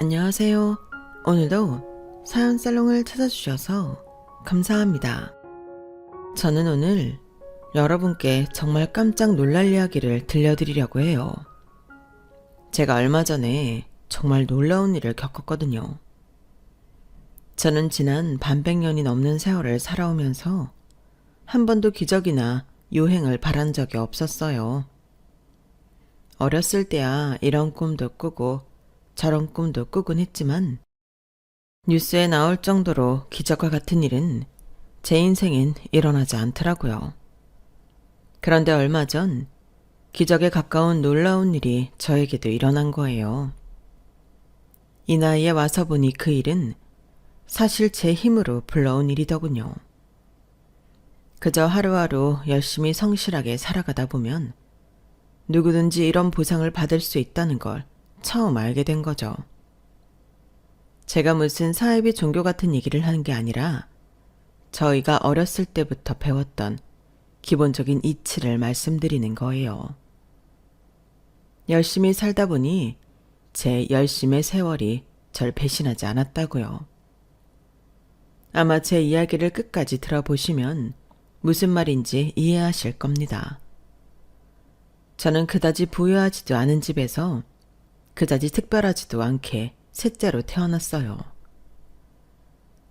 안녕하세요. 오늘도 사연 살롱을 찾아주셔서 감사합니다. 저는 오늘 여러분께 정말 깜짝 놀랄 이야기를 들려드리려고 해요. 제가 얼마 전에 정말 놀라운 일을 겪었거든요. 저는 지난 반백년이 넘는 세월을 살아오면서 한 번도 기적이나 요행을 바란 적이 없었어요. 어렸을 때야 이런 꿈도 꾸고 저런 꿈도 꾸곤 했지만 뉴스에 나올 정도로 기적과 같은 일은 제 인생엔 일어나지 않더라고요. 그런데 얼마 전 기적에 가까운 놀라운 일이 저에게도 일어난 거예요. 이 나이에 와서 보니 그 일은 사실 제 힘으로 불러온 일이더군요. 그저 하루하루 열심히 성실하게 살아가다 보면 누구든지 이런 보상을 받을 수 있다는 걸 처음 알게 된 거죠. 제가 무슨 사이비 종교 같은 얘기를 하는 게 아니라 저희가 어렸을 때부터 배웠던 기본적인 이치를 말씀드리는 거예요. 열심히 살다 보니 제 열심의 세월이 절 배신하지 않았다고요. 아마 제 이야기를 끝까지 들어보시면 무슨 말인지 이해하실 겁니다. 저는 그다지 부유하지도 않은 집에서 그다지 특별하지도 않게 셋째로 태어났어요.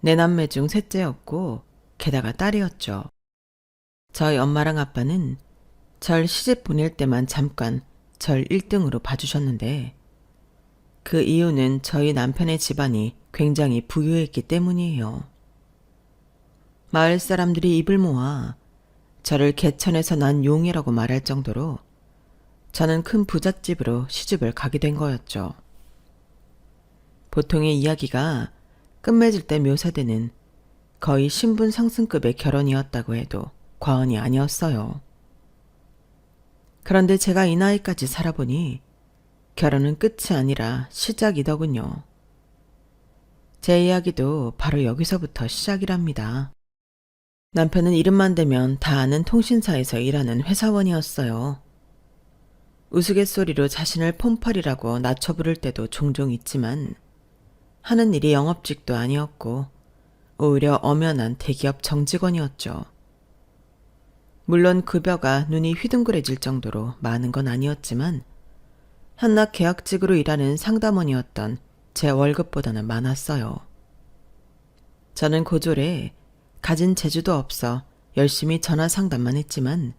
네 남매 중 셋째였고 게다가 딸이었죠. 저희 엄마랑 아빠는 절 시집 보낼 때만 잠깐 절 1등으로 봐주셨는데 그 이유는 저희 남편의 집안이 굉장히 부유했기 때문이에요. 마을 사람들이 입을 모아 저를 개천에서 난 용이라고 말할 정도로 저는 큰 부잣집으로 시집을 가게 된 거였죠. 보통의 이야기가 끝맺을 때 묘사되는 거의 신분 상승급의 결혼이었다고 해도 과언이 아니었어요. 그런데 제가 이 나이까지 살아보니 결혼은 끝이 아니라 시작이더군요. 제 이야기도 바로 여기서부터 시작이랍니다. 남편은 이름만 대면 다 아는 통신사에서 일하는 회사원이었어요. 우스갯소리로 자신을 폰팔이라고 낮춰 부를 때도 종종 있지만 하는 일이 영업직도 아니었고 오히려 엄연한 대기업 정직원이었죠. 물론 급여가 눈이 휘둥그레질 정도로 많은 건 아니었지만 한낱 계약직으로 일하는 상담원이었던 제 월급보다는 많았어요. 저는 고졸에 가진 재주도 없어 열심히 전화 상담만 했지만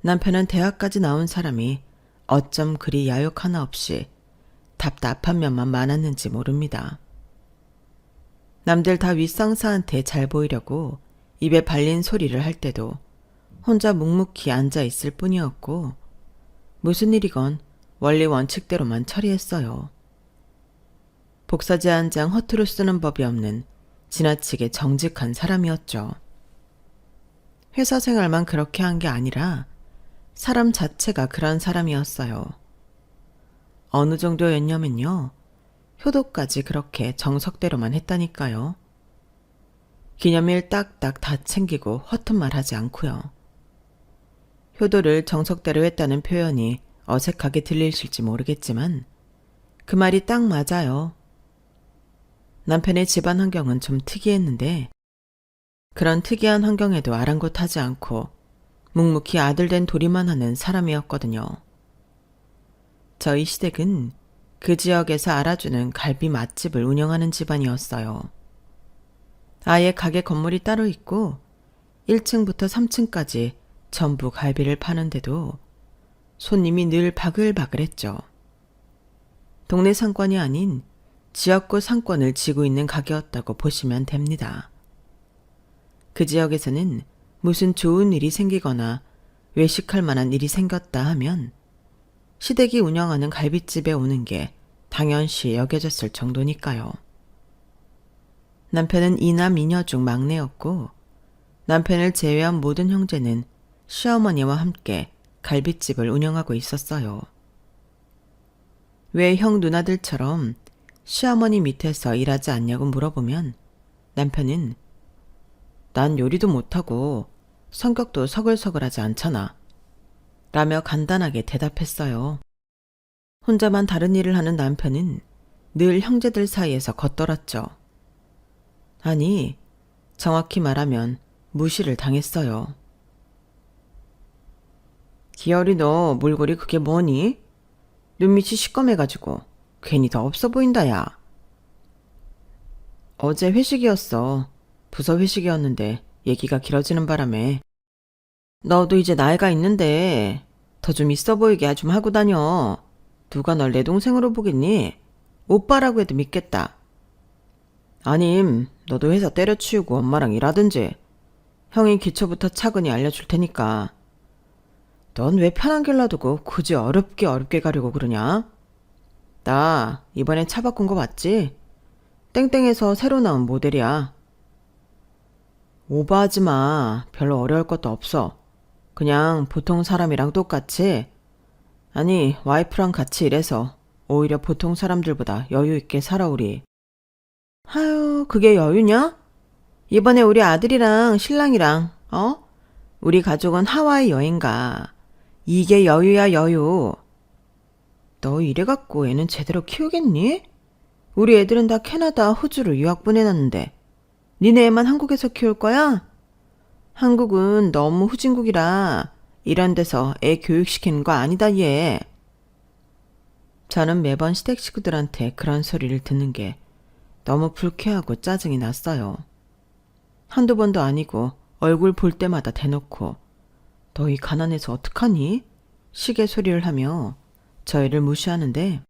남편은 대학까지 나온 사람이 어쩜 그리 야욕 하나 없이 답답한 면만 많았는지 모릅니다. 남들 다 윗상사한테 잘 보이려고 입에 발린 소리를 할 때도 혼자 묵묵히 앉아 있을 뿐이었고 무슨 일이건 원리 원칙대로만 처리했어요. 복사지 한 장 허투루 쓰는 법이 없는 지나치게 정직한 사람이었죠. 회사 생활만 그렇게 한 게 아니라 사람 자체가 그런 사람이었어요. 어느 정도였냐면요. 효도까지 그렇게 정석대로만 했다니까요. 기념일 딱딱 다 챙기고 허튼 말 하지 않고요. 효도를 정석대로 했다는 표현이 어색하게 들리실지 모르겠지만 그 말이 딱 맞아요. 남편의 집안 환경은 좀 특이했는데 그런 특이한 환경에도 아랑곳하지 않고 묵묵히 아들 된 도리만 하는 사람이었거든요. 저희 시댁은 그 지역에서 알아주는 갈비 맛집을 운영하는 집안이었어요. 아예 가게 건물이 따로 있고 1층부터 3층까지 전부 갈비를 파는데도 손님이 늘 바글바글했죠. 동네 상권이 아닌 지역구 상권을 쥐고 있는 가게였다고 보시면 됩니다. 그 지역에서는 무슨 좋은 일이 생기거나 외식할 만한 일이 생겼다 하면 시댁이 운영하는 갈비집에 오는 게 당연시 여겨졌을 정도니까요. 남편은 이남 이녀 중 막내였고 남편을 제외한 모든 형제는 시어머니와 함께 갈비집을 운영하고 있었어요. 왜 형 누나들처럼 시어머니 밑에서 일하지 않냐고 물어보면 남편은 난 요리도 못하고 성격도 서글서글하지 않잖아 라며 간단하게 대답했어요. 혼자만 다른 일을 하는 남편은 늘 형제들 사이에서 겉돌았죠. 아니, 정확히 말하면 무시를 당했어요. 기열이 너 몰골이 그게 뭐니? 눈밑이 시꺼매가지고 괜히 더 없어 보인다 야. 어제 회식이었어. 부서 회식이었는데 얘기가 길어지는 바람에 너도 이제 나이가 있는데 더 좀 있어 보이게 좀 하고 다녀. 누가 널 내 동생으로 보겠니? 오빠라고 해도 믿겠다. 아님 너도 회사 때려치우고 엄마랑 일하든지. 형이 기초부터 차근히 알려줄 테니까. 넌 왜 편한 길 놔두고 굳이 어렵게 가려고 그러냐? 나 이번에 차 바꾼 거 봤지? 땡땡에서 새로 나온 모델이야. 오버하지 마. 별로 어려울 것도 없어. 그냥 보통 사람이랑 똑같이. 아니, 와이프랑 같이 일해서 오히려 보통 사람들보다 여유 있게 살아 우리. 하유, 그게 여유냐? 이번에 우리 아들이랑 신랑이랑 우리 가족은 하와이 여행 가. 이게 여유야 여유. 너 이래갖고 애는 제대로 키우겠니? 우리 애들은 다 캐나다, 호주로 유학 보내놨는데 니네 애만 한국에서 키울 거야? 한국은 너무 후진국이라 이런 데서 애 교육시키는 거 아니다 얘. 저는 매번 시댁 식구들한테 그런 소리를 듣는 게 너무 불쾌하고 짜증이 났어요. 한두 번도 아니고 얼굴 볼 때마다 대놓고 너희 가난해서 어떡하니? 시계 소리를 하며 저희를 무시하는데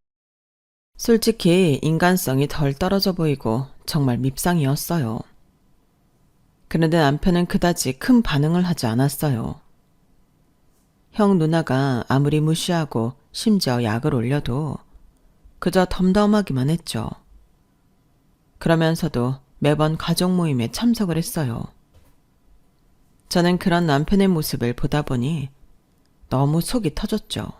솔직히 인간성이 덜 떨어져 보이고 정말 밉상이었어요. 그런데 남편은 그다지 큰 반응을 하지 않았어요. 형 누나가 아무리 무시하고 심지어 약을 올려도 그저 덤덤하기만 했죠. 그러면서도 매번 가족 모임에 참석을 했어요. 저는 그런 남편의 모습을 보다 보니 너무 속이 터졌죠.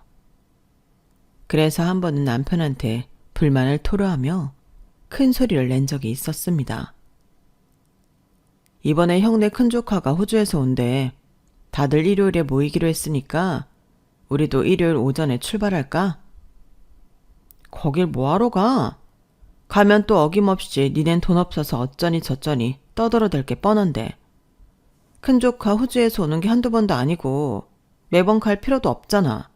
그래서 한 번은 남편한테 불만을 토로하며 큰 소리를 낸 적이 있었습니다. 이번에 형네 큰조카가 호주에서 온대. 다들 일요일에 모이기로 했으니까 우리도 일요일 오전에 출발할까? 거길 뭐하러 가? 가면 또 어김없이 니넨 돈 없어서 어쩌니 저쩌니 떠들어댈 게 뻔한데. 큰조카 호주에서 오는 게 한두 번도 아니고 매번 갈 필요도 없잖아.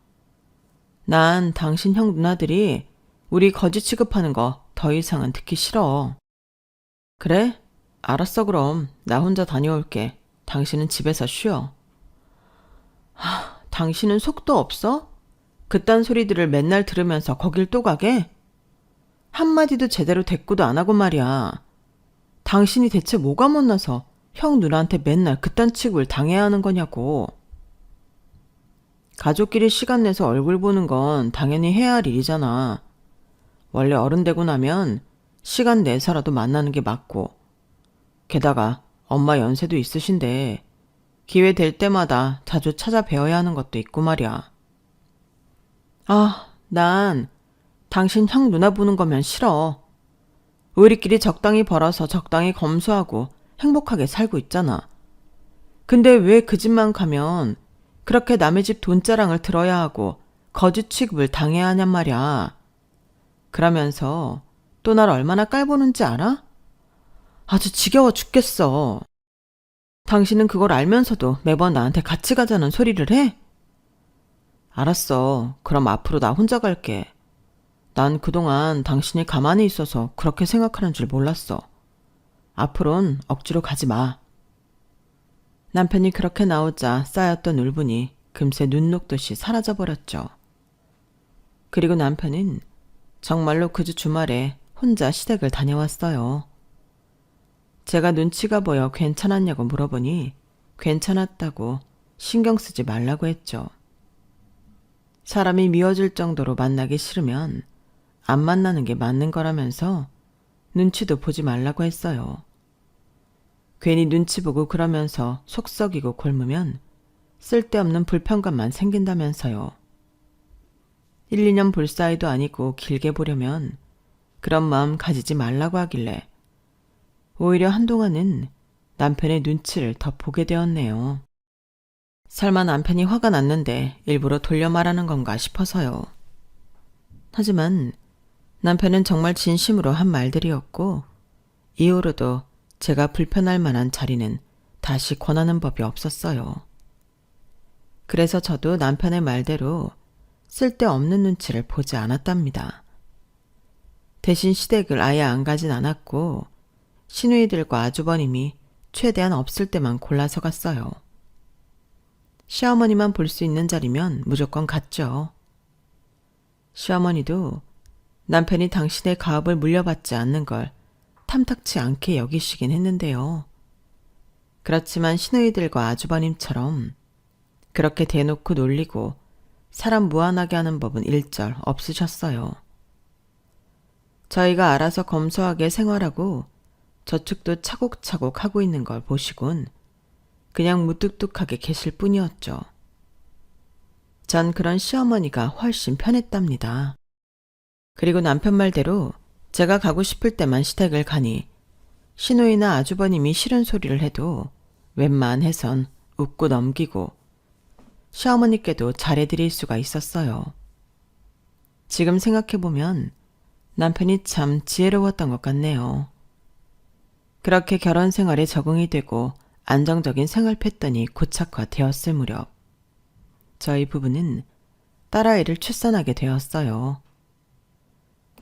난 당신 형 누나들이 우리 거지 취급하는 거 더 이상은 듣기 싫어. 그래? 알았어 그럼 나 혼자 다녀올게. 당신은 집에서 쉬어. 당신은 속도 없어? 그딴 소리들을 맨날 들으면서 거길 또 가게? 한마디도 제대로 대꾸도 안 하고 말이야. 당신이 대체 뭐가 못나서 형 누나한테 맨날 그딴 취급을 당해야 하는 거냐고. 가족끼리 시간 내서 얼굴 보는 건 당연히 해야 할 일이잖아. 원래 어른 되고 나면 시간 내서라도 만나는 게 맞고. 게다가 엄마 연세도 있으신데 기회 될 때마다 자주 찾아뵈어야 하는 것도 있고 말이야. 난 당신 형 누나 보는 거면 싫어. 우리끼리 적당히 벌어서 적당히 검소하고 행복하게 살고 있잖아. 근데 왜 그 집만 가면 그렇게 남의 집 돈자랑을 들어야 하고 거짓 취급을 당해야 하냔 말이야. 그러면서 또 날 얼마나 깔보는지 알아? 아주 지겨워 죽겠어. 당신은 그걸 알면서도 매번 나한테 같이 가자는 소리를 해? 알았어. 그럼 앞으로 나 혼자 갈게. 난 그동안 당신이 가만히 있어서 그렇게 생각하는 줄 몰랐어. 앞으론 억지로 가지 마. 남편이 그렇게 나오자 쌓였던 울분이 금세 눈 녹듯이 사라져버렸죠. 그리고 남편은 정말로 그 주 주말에 혼자 시댁을 다녀왔어요. 제가 눈치가 보여 괜찮았냐고 물어보니 괜찮았다고 신경 쓰지 말라고 했죠. 사람이 미워질 정도로 만나기 싫으면 안 만나는 게 맞는 거라면서 눈치도 보지 말라고 했어요. 괜히 눈치 보고 그러면서 속 썩이고 곪으면 쓸데없는 불편감만 생긴다면서요. 1, 2년 볼 사이도 아니고 길게 보려면 그런 마음 가지지 말라고 하길래 오히려 한동안은 남편의 눈치를 더 보게 되었네요. 설마 남편이 화가 났는데 일부러 돌려 말하는 건가 싶어서요. 하지만 남편은 정말 진심으로 한 말들이었고 이후로도 제가 불편할 만한 자리는 다시 권하는 법이 없었어요. 그래서 저도 남편의 말대로 쓸데없는 눈치를 보지 않았답니다. 대신 시댁을 아예 안 가진 않았고 시누이들과 아주버님이 최대한 없을 때만 골라서 갔어요. 시어머니만 볼 수 있는 자리면 무조건 갔죠. 시어머니도 남편이 당신의 가업을 물려받지 않는 걸 탐탁치 않게 여기시긴 했는데요. 그렇지만 시누이들과 아주버님처럼 그렇게 대놓고 놀리고 사람 무안하게 하는 법은 일절 없으셨어요. 저희가 알아서 검소하게 생활하고 저축도 차곡차곡 하고 있는 걸 보시곤 그냥 무뚝뚝하게 계실 뿐이었죠. 전 그런 시어머니가 훨씬 편했답니다. 그리고 남편 말대로 제가 가고 싶을 때만 시댁을 가니 시누이나 아주버님이 싫은 소리를 해도 웬만해선 웃고 넘기고 시어머니께도 잘해드릴 수가 있었어요. 지금 생각해보면 남편이 참 지혜로웠던 것 같네요. 그렇게 결혼 생활에 적응이 되고 안정적인 생활 패턴이 고착화되었을 무렵 저희 부부는 딸아이를 출산하게 되었어요.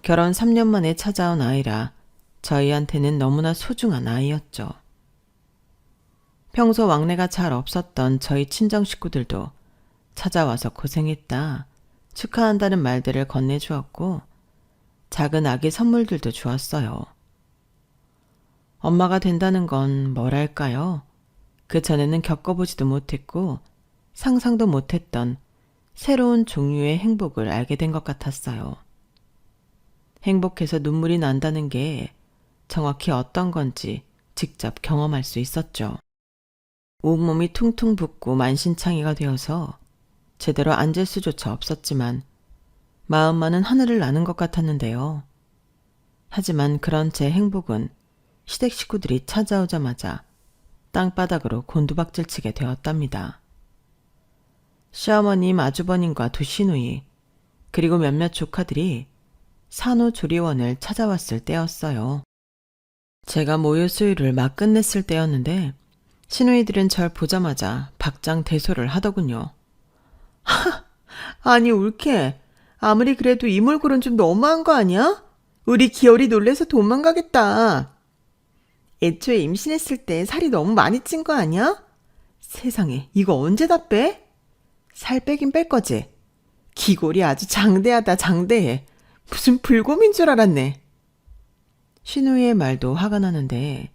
결혼 3년 만에 찾아온 아이라 저희한테는 너무나 소중한 아이였죠. 평소 왕래가 잘 없었던 저희 친정 식구들도 찾아와서 고생했다, 축하한다는 말들을 건네주었고 작은 아기 선물들도 주었어요. 엄마가 된다는 건 뭐랄까요? 그전에는 겪어보지도 못했고 상상도 못했던 새로운 종류의 행복을 알게 된 것 같았어요. 행복해서 눈물이 난다는 게 정확히 어떤 건지 직접 경험할 수 있었죠. 온몸이 퉁퉁 붓고 만신창이가 되어서 제대로 앉을 수조차 없었지만 마음만은 하늘을 나는 것 같았는데요. 하지만 그런 제 행복은 시댁 식구들이 찾아오자마자 땅바닥으로 곤두박질치게 되었답니다. 시어머님, 아주버님과 두 시누이, 그리고 몇몇 조카들이 산후조리원을 찾아왔을 때였어요. 제가 모유 수유를 막 끝냈을 때였는데 시누이들은 절 보자마자 박장대소를 하더군요. 아니 올케, 아무리 그래도 이몰골은 좀 너무한 거 아니야? 우리 기어리 놀래서 도망가겠다. 애초에 임신했을 때 살이 너무 많이 찐 거 아니야? 세상에, 이거 언제 다 빼? 살 빼긴 뺄 거지. 기골이 아주 장대하다 장대해. 무슨 불곰인 줄 알았네. 시누이의 말도 화가 나는데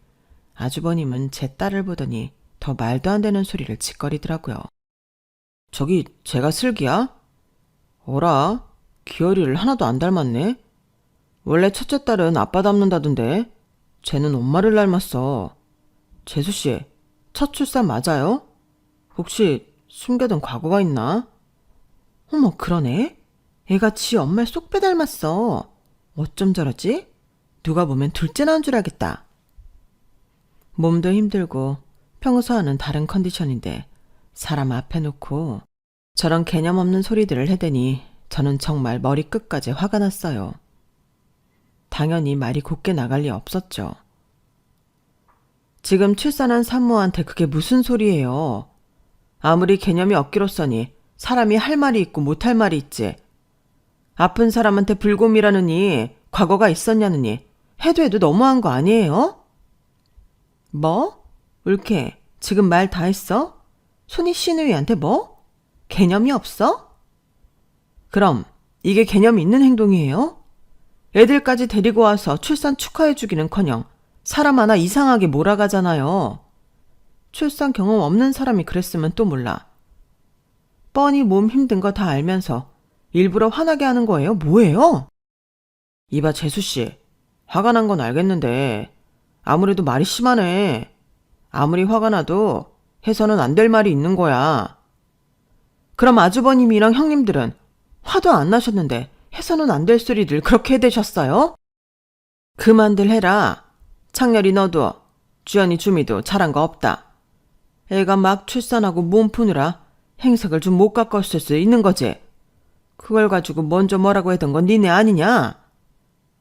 아주버님은 제 딸을 보더니 더 말도 안 되는 소리를 짓거리더라고요. 저기 제가 슬기야? 어라, 기어리를 하나도 안 닮았네. 원래 첫째 딸은 아빠 닮는다던데 쟤는 엄마를 닮았어. 재수씨, 첫 출산 맞아요? 혹시 숨겨둔 과거가 있나? 어머, 그러네. 애가 지 엄마를 쏙 빼닮았어. 어쩜 저러지? 누가 보면 둘째 낳은 줄 알겠다. 몸도 힘들고 평소와는 다른 컨디션인데 사람 앞에 놓고 저런 개념 없는 소리들을 해대니 저는 정말 머리끝까지 화가 났어요. 당연히 말이 곱게 나갈 리 없었죠. 지금 출산한 산모한테 그게 무슨 소리예요? 아무리 개념이 없기로써니 사람이 할 말이 있고 못할 말이 있지. 아픈 사람한테 불곰이라느니 과거가 있었냐느니 해도 너무한 거 아니에요? 뭐? 올케, 지금 말 다 했어? 손이 시누이한테 뭐? 개념이 없어? 그럼 이게 개념이 있는 행동이에요? 애들까지 데리고 와서 출산 축하해주기는커녕 사람 하나 이상하게 몰아가잖아요. 출산 경험 없는 사람이 그랬으면 또 몰라. 뻔히 몸 힘든 거 다 알면서 일부러 화나게 하는 거예요? 뭐예요? 이봐 재수씨, 화가 난 건 알겠는데 아무래도 말이 심하네. 아무리 화가 나도 해서는 안 될 말이 있는 거야. 그럼 아주버님이랑 형님들은 화도 안 나셨는데 해서는 안 될 소리들 그렇게 해대셨어요? 그만들 해라. 창렬이 너도 주연이 주미도 잘한 거 없다. 애가 막 출산하고 몸 푸느라 행색을 좀 못 가꿨을 수 있는 거지. 그걸 가지고 먼저 뭐라고 했던 건 니네 아니냐?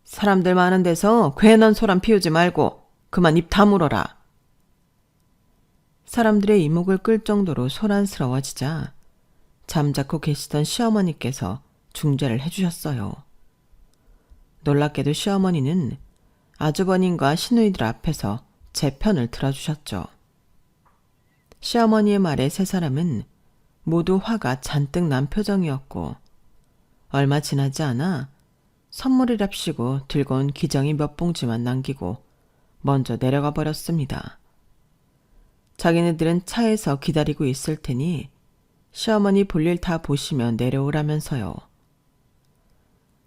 사람들 많은 데서 괜한 소란 피우지 말고 그만 입 다물어라. 사람들의 이목을 끌 정도로 소란스러워지자 잠자코 계시던 시어머니께서 중재를 해주셨어요. 놀랍게도 시어머니는 아주버님과 시누이들 앞에서 제 편을 들어주셨죠. 시어머니의 말에 세 사람은 모두 화가 잔뜩 난 표정이었고 얼마 지나지 않아 선물이랍시고 들고 온 기정이 몇 봉지만 남기고 먼저 내려가 버렸습니다. 자기네들은 차에서 기다리고 있을 테니 시어머니 볼일 다 보시면 내려오라면서요.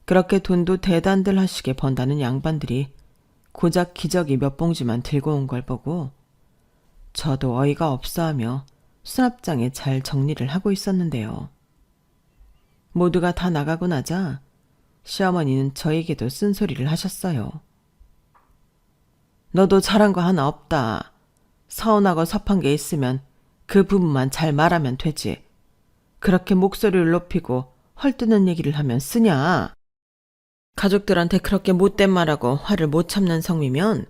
그렇게 돈도 대단들 하시게 번다는 양반들이 고작 기저귀 몇 봉지만 들고 온 걸 보고 저도 어이가 없어하며 수납장에 잘 정리를 하고 있었는데요. 모두가 다 나가고 나자 시어머니는 저에게도 쓴소리를 하셨어요. 너도 잘한 거 하나 없다. 서운하고 섭한 게 있으면 그 부분만 잘 말하면 되지. 그렇게 목소리를 높이고 헐뜯는 얘기를 하면 쓰냐? 가족들한테 그렇게 못된 말하고 화를 못 참는 성미면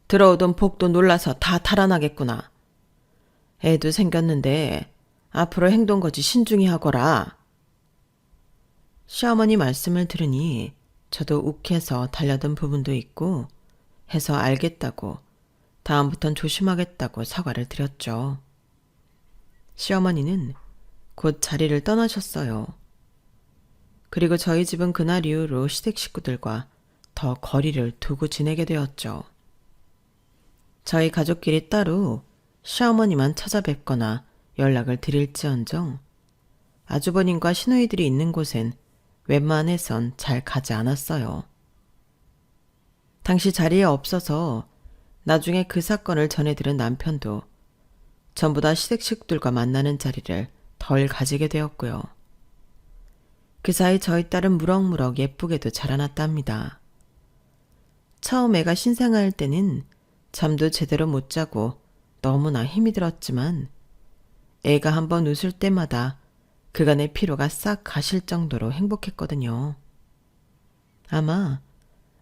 들어오던 복도 놀라서 다 달아나겠구나. 애도 생겼는데 앞으로 행동거지 신중히 하거라. 시어머니 말씀을 들으니 저도 욱해서 달려든 부분도 있고 해서 알겠다고 다음부턴 조심하겠다고 사과를 드렸죠. 시어머니는 곧 자리를 떠나셨어요. 그리고 저희 집은 그날 이후로 시댁 식구들과 더 거리를 두고 지내게 되었죠. 저희 가족끼리 따로 시어머니만 찾아뵙거나 연락을 드릴지언정 아주버님과 시누이들이 있는 곳엔 웬만해선 잘 가지 않았어요. 당시 자리에 없어서 나중에 그 사건을 전해들은 남편도 전부 다 시댁 식구들과 만나는 자리를 덜 가지게 되었고요. 그 사이 저희 딸은 무럭무럭 예쁘게도 자라났답니다. 처음 애가 신생아일 때는 잠도 제대로 못 자고 너무나 힘이 들었지만 애가 한번 웃을 때마다 그간의 피로가 싹 가실 정도로 행복했거든요. 아마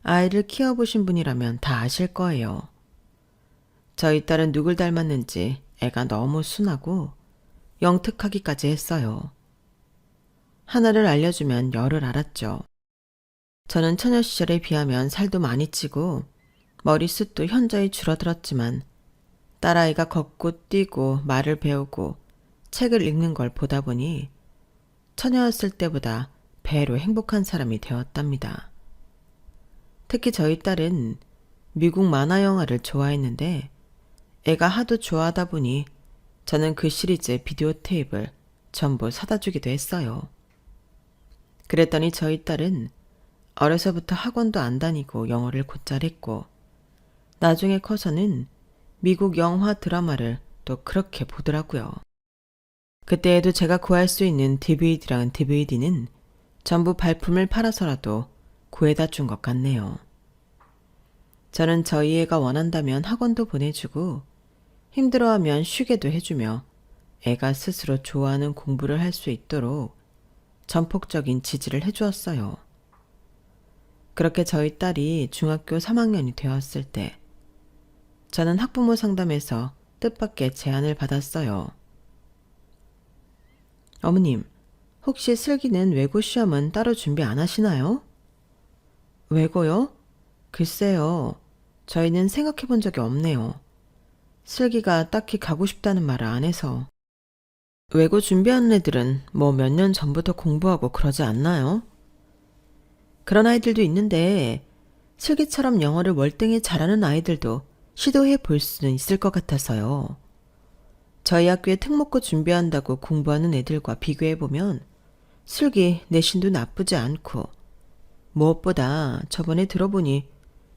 아이를 키워보신 분이라면 다 아실 거예요. 저희 딸은 누굴 닮았는지 애가 너무 순하고 영특하기까지 했어요. 하나를 알려주면 열을 알았죠. 저는 처녀 시절에 비하면 살도 많이 찌고 머리숱도 현저히 줄어들었지만 딸아이가 걷고 뛰고 말을 배우고 책을 읽는 걸 보다 보니 처녀였을 때보다 배로 행복한 사람이 되었답니다. 특히 저희 딸은 미국 만화 영화를 좋아했는데 애가 하도 좋아하다 보니 저는 그 시리즈의 비디오 테이프를 전부 사다 주기도 했어요. 그랬더니 저희 딸은 어려서부터 학원도 안 다니고 영어를 곧잘 했고 나중에 커서는 미국 영화 드라마를 또 그렇게 보더라고요. 그때에도 제가 구할 수 있는 DVD랑 DVD는 전부 발품을 팔아서라도 구해다 준 것 같네요. 저는 저희 애가 원한다면 학원도 보내주고 힘들어하면 쉬게도 해주며 애가 스스로 좋아하는 공부를 할 수 있도록 전폭적인 지지를 해주었어요. 그렇게 저희 딸이 중학교 3학년이 되었을 때 저는 학부모 상담에서 뜻밖의 제안을 받았어요. 어머님, 혹시 슬기는 외고 시험은 따로 준비 안 하시나요? 외고요? 글쎄요. 저희는 생각해 본 적이 없네요. 슬기가 딱히 가고 싶다는 말을 안 해서. 외고 준비하는 애들은 뭐 몇 년 전부터 공부하고 그러지 않나요? 그런 아이들도 있는데 슬기처럼 영어를 월등히 잘하는 아이들도 시도해 볼 수는 있을 것 같아서요. 저희 학교에 특목고 준비한다고 공부하는 애들과 비교해보면 슬기 내신도 나쁘지 않고 무엇보다 저번에 들어보니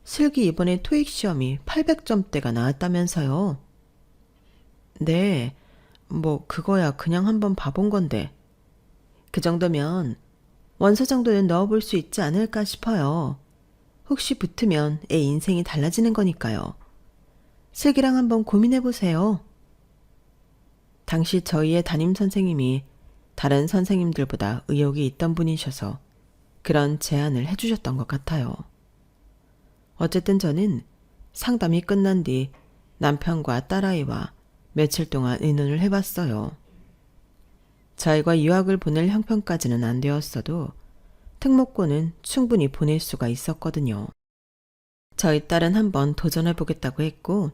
슬기 이번에 토익 시험이 800점대가 나왔다면서요. 네, 뭐 그거야 그냥 한번 봐본 건데 그 정도면 원서 정도는 넣어볼 수 있지 않을까 싶어요. 혹시 붙으면 애 인생이 달라지는 거니까요. 슬기랑 한번 고민해보세요. 당시 저희의 담임선생님이 다른 선생님들보다 의욕이 있던 분이셔서 그런 제안을 해주셨던 것 같아요. 어쨌든 저는 상담이 끝난 뒤 남편과 딸아이와 며칠 동안 의논을 해봤어요. 저희가 유학을 보낼 형편까지는 안 되었어도 특목고는 충분히 보낼 수가 있었거든요. 저희 딸은 한번 도전해보겠다고 했고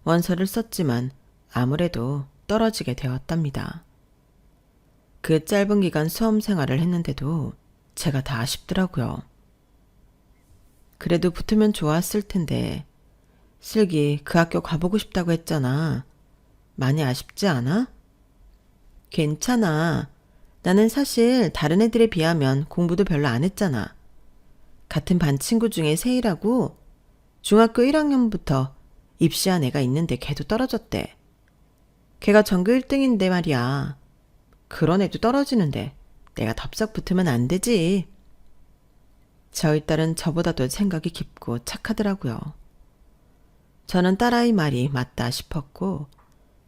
원서를 썼지만 아무래도 떨어지게 되었답니다. 그 짧은 기간 수험 생활을 했는데도 제가 다 아쉽더라고요. 그래도 붙으면 좋았을 텐데 슬기 그 학교 가보고 싶다고 했잖아. 많이 아쉽지 않아? 괜찮아. 나는 사실 다른 애들에 비하면 공부도 별로 안 했잖아. 같은 반 친구 중에 세희라고 중학교 1학년부터 입시한 애가 있는데 걔도 떨어졌대. 걔가 전교 1등인데 말이야. 그런 애도 떨어지는데 내가 덥석 붙으면 안 되지. 저희 딸은 저보다도 생각이 깊고 착하더라고요. 저는 딸아이 말이 맞다 싶었고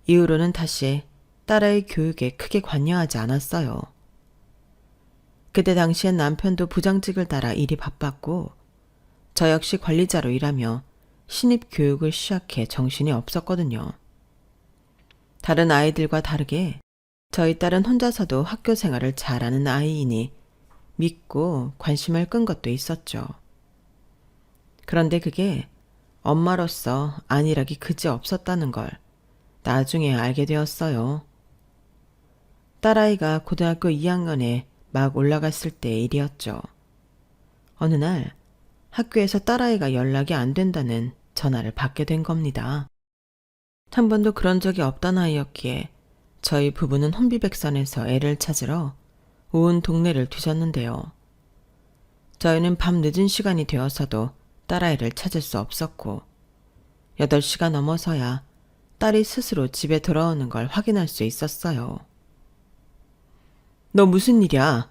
이후로는 다시 딸아이 교육에 크게 관여하지 않았어요. 그때 당시엔 남편도 부장직을 따라 일이 바빴고 저 역시 관리자로 일하며 신입 교육을 시작해 정신이 없었거든요. 다른 아이들과 다르게 저희 딸은 혼자서도 학교 생활을 잘하는 아이이니 믿고 관심을 끈 것도 있었죠. 그런데 그게 엄마로서 안일하기 그지 없었다는 걸 나중에 알게 되었어요. 딸아이가 고등학교 2학년에 막 올라갔을 때의 일이었죠. 어느 날 학교에서 딸아이가 연락이 안 된다는 전화를 받게 된 겁니다. 한 번도 그런 적이 없던 아이였기에 저희 부부는 혼비백산에서 애를 찾으러 온 동네를 뒤졌는데요. 저희는 밤 늦은 시간이 되어서도 딸아이를 찾을 수 없었고 8시가 넘어서야 딸이 스스로 집에 돌아오는 걸 확인할 수 있었어요. 너 무슨 일이야?